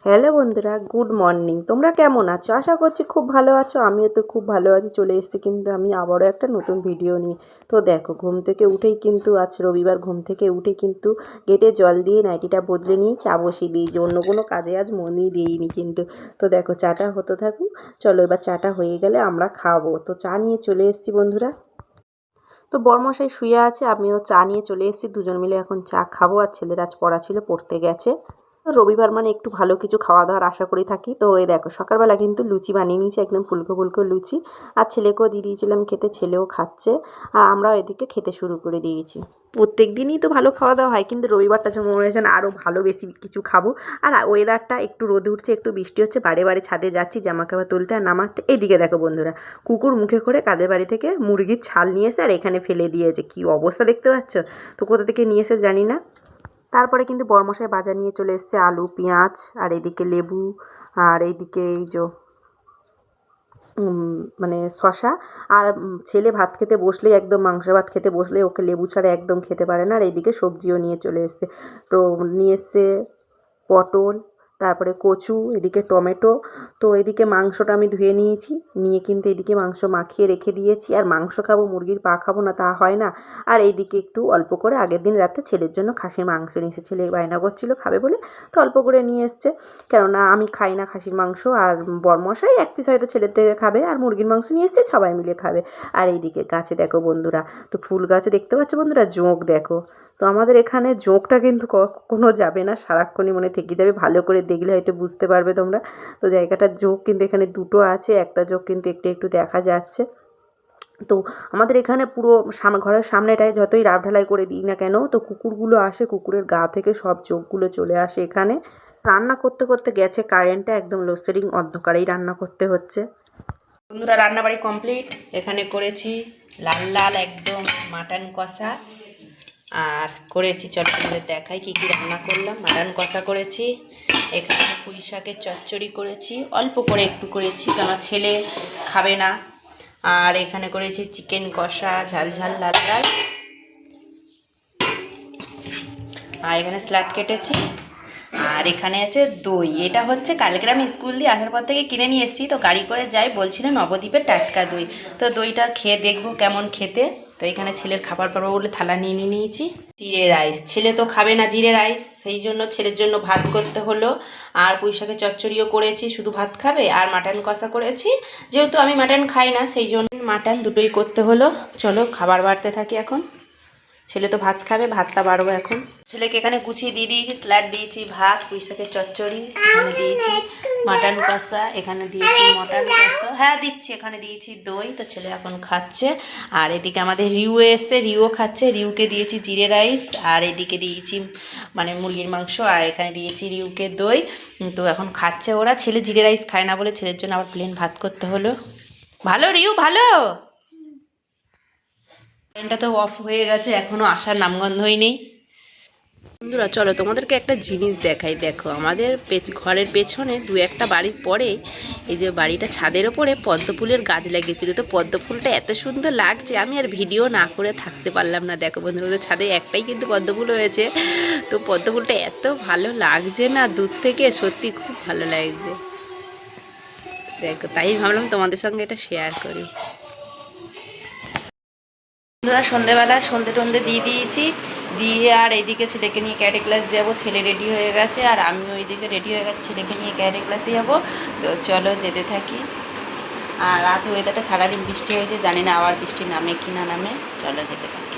Hello বন্ধুরা, good morning. তোমরা কেমন আছো? আশা করছি খুব ভালো আছো। আমিও তো খুব ভালো আছি। চলে এসেছি কিন্তু আমি আবারও একটা নতুন ভিডিও নিয়ে। তো দেখো, ঘুম থেকে উঠেই কিন্তু আজ রবিবার, ঘুম থেকে উঠেই কিন্তু গেটে জল দিয়ে নাইটিটা বদলে নিয়ে চা বসিয়ে দিয়েছি। অন্য কোনো কাজে আজ মনই দিইনি কিন্তু। তো দেখো, চাটা হতে থাকুক। চলো, এবার চাটা হয়ে গেলে আমরা খাবো। তো চা নিয়ে চলে এসেছি বন্ধুরা। তো বরমশাই শুয়ে আছে, আমিও চা নিয়ে চলে এসেছি। দুজন মিলে এখন চা খাবো। আর ছেলের আজ পড়া ছিল, পড়তে গেছে। তো রবিবার মানে একটু ভালো কিছু খাওয়া দাওয়ার আশা করে থাকি। তো এই দেখো, সকালবেলা কিন্তু লুচি বানিয়ে নিয়েছি, একদম ফুলকো ফুলকো লুচি। আর ছেলেকেও দিয়ে দিয়েছিলাম খেতে, ছেলেও খাচ্ছে। আর আমরাও এদিকে খেতে শুরু করে দিয়েছি। প্রত্যেক দিনই তো ভালো খাওয়া দাওয়া হয়, কিন্তু রবিবারটা যেন মনে হয়েছে আরও ভালো বেশি কিছু খাবো। আর ওয়েদারটা একটু রোদ উঠছে, একটু বৃষ্টি হচ্ছে, বারে বারে ছাদে যাচ্ছি জামা কাপড় তুলতে আর নামাতে। এইদিকে দেখো বন্ধুরা, কুকুর মুখে করে কাদের বাড়ি থেকে মুরগির ছাল নিয়ে এসে আর এখানে ফেলে দিয়েছে। কি অবস্থা দেখতে পাচ্ছ? তো কোথা থেকে নিয়ে এসে জানি না। তারপরে কিন্তু বরমশাই বাজার নিয়ে চলে এসেছে, আলু, পেঁয়াজ, আর এদিকে লেবু, আর এইদিকে এই যে মানে শশা। আর ছেলে ভাত খেতে বসলেই, একদম মাংস ভাত খেতে বসলে ওকে লেবু ছাড়া একদম খেতে পারে না। আর এইদিকে সবজিও নিয়ে চলে এসছে। তো নিয়ে এসছে পটল, তারপরে কচু, এদিকে টমেটো। তো এদিকে মাংসটা আমি ধুয়ে নিয়েছি, নিয়ে কিন্তু এদিকে মাংস মাখিয়ে রেখে দিয়েছি। আর মাংস খাবো, মুরগির পা খাবো না তা হয় না। আর এইদিকে একটু অল্প করে আগের দিন রাতে ছেলের জন্য খাসির মাংস নিয়ে এসেছে। ছেলে বায়না করছিল খাবে বলে, তো অল্প করে নিয়ে এসছে। কেননা আমি খাই না খাসির মাংস, আর বরমশাই এক পিস হয়তো ছেলের থেকে খাবে। আর মুরগির মাংস নিয়ে এসছে, সবাই মিলে খাবে। আর এইদিকে গাছে দেখো বন্ধুরা, তো ফুল গাছে দেখতে পাচ্ছ বন্ধুরা, জোঁক দেখো। তো আমাদের এখানে জোঁকটা কিন্তু কখনো যাবে না, সারাক্ষণই মনে থেকে যাবে। ভালো করে দেখলে হয়তো বুঝতে পারবে তোমরা। তো জায়গাটার জোঁক কিন্তু এখানে দুটো আছে, একটা জোঁক কিন্তু একটু একটু দেখা যাচ্ছে। তো আমাদের এখানে পুরো ঘরের সামনেটায় যতই রাব ঢালাই করে দিই না কেন, তো কুকুরগুলো আসে, কুকুরের গা থেকে সব জোঁকগুলো চলে আসে এখানে। রান্না করতে করতে গেছে কারেন্টটা, একদম লোডশেডিং, অন্ধকারেই রান্না করতে হচ্ছে। বন্ধুরা, রান্নাবাড়ি কমপ্লিট। এখানে করেছি লাল লাল একদম মাটন কষা। আর করেছি, চট করে দেখাই কী কী রান্না করলাম। মাটন কষা করেছি, এখানে পুঁই শাকের চচ্চড়ি করেছি, অল্প করে একটু করেছি কেন ছেলে খাবে না। আর এখানে করেছি চিকেন কষা, ঝাল ঝাল লাল লাল। আর এখানে স্যালাড কেটেছি। আর এখানে আছে দই। এটা হচ্ছে কালকে আমি স্কুল দিয়ে আসার পর থেকে কিনে নিয়ে এসেছি। তো গাড়ি করে যাই, বলছিল নবদ্বীপের টাটকা দই। তো দইটা খেয়ে দেখবো কেমন খেতে। তো এখানে ছেলের খাবার পাবো বলে থালা নিয়ে নিয়েছি। জিরে রাইস, ছেলে তো খাবে না জিরে রাইস, সেই জন্য ছেলের জন্য ভাত করতে হলো। আর পুঁই শাকের চচ্চড়িও করেছি, শুধু ভাত খাবে। আর মাটন কষা করেছি, যেহেতু আমি মাটন খাই না সেই জন্য মাটন দুটোই করতে হলো। চলো খাবার বাড়তে থাকি এখন। ছেলে তো ভাত খাবে, ভাতটা বাড়বো এখন। ছেলেকে এখানে গুছিয়ে দিয়ে দিয়েছি, স্যালাড দিয়েছি, ভাত, পুঁই শাকের চচ্চড়ি, এখানে দিয়েছি মাটন কষা, এখানে দিয়েছি মটন কষা, হ্যাঁ দিচ্ছি, এখানে দিয়েছি দই। তো ছেলে এখন খাচ্ছে। আর এদিকে আমাদের রিউ এসছে, রিউও খাচ্ছে। রিউকে দিয়েছি জিরে রাইস, আর এদিকে দিয়েছি মানে মুরগির মাংস, আর এখানে দিয়েছি রিউকে দই। তো এখন খাচ্ছে ওরা। ছেলে জিরে রাইস খায় না বলে ছেলের জন্য আবার প্লেন ভাত করতে হলো। ভালো রিউ, ভালো। ট্রেনটা তো অফ হয়ে গেছে, এখনও আসার নামগন্ধই নেই। বন্ধুরা চলো তোমাদেরকে একটা জিনিস দেখাই। দেখো, আমাদের ঘরের পেছনে দু একটা বাড়ির পরে এই যে বাড়িটা, ছাদের ওপরে পদ্ম ফুলের গাছ লাগিয়েছিল। তো পদ্ম ফুলটা এত সুন্দর লাগছে, আমি আর ভিডিও না করে থাকতে পারলাম না। দেখো বন্ধুরা, ওদের ছাদে একটাই কিন্তু পদ্ম ফুল হয়েছে। তো পদ্ম ফুলটা এত ভালো লাগছে না দূর থেকে, সত্যি খুব ভালো লাগছে। দেখো, তাই ভাবলাম তোমাদের সঙ্গে এটা শেয়ার করি। বন্ধুরা, সন্ধেবেলা সন্ধে টন্ধে দিয়ে দিয়েছি, দিয়ে আর এইদিকে ছেলেকে নিয়ে ক্যারাটে ক্লাস যাবো। ছেলে রেডি হয়ে গেছে, আর আমিও ওইদিকে রেডি হয়ে গেছি, ছেলেকে নিয়ে ক্যারাটে ক্লাসে যাবো। তো চলো যেতে থাকি। আর আজ ওয়েদারটা সারাদিন বৃষ্টি হয়েছে, জানি না আবার বৃষ্টি নামে কি না নামে। চলো যেতে থাকি।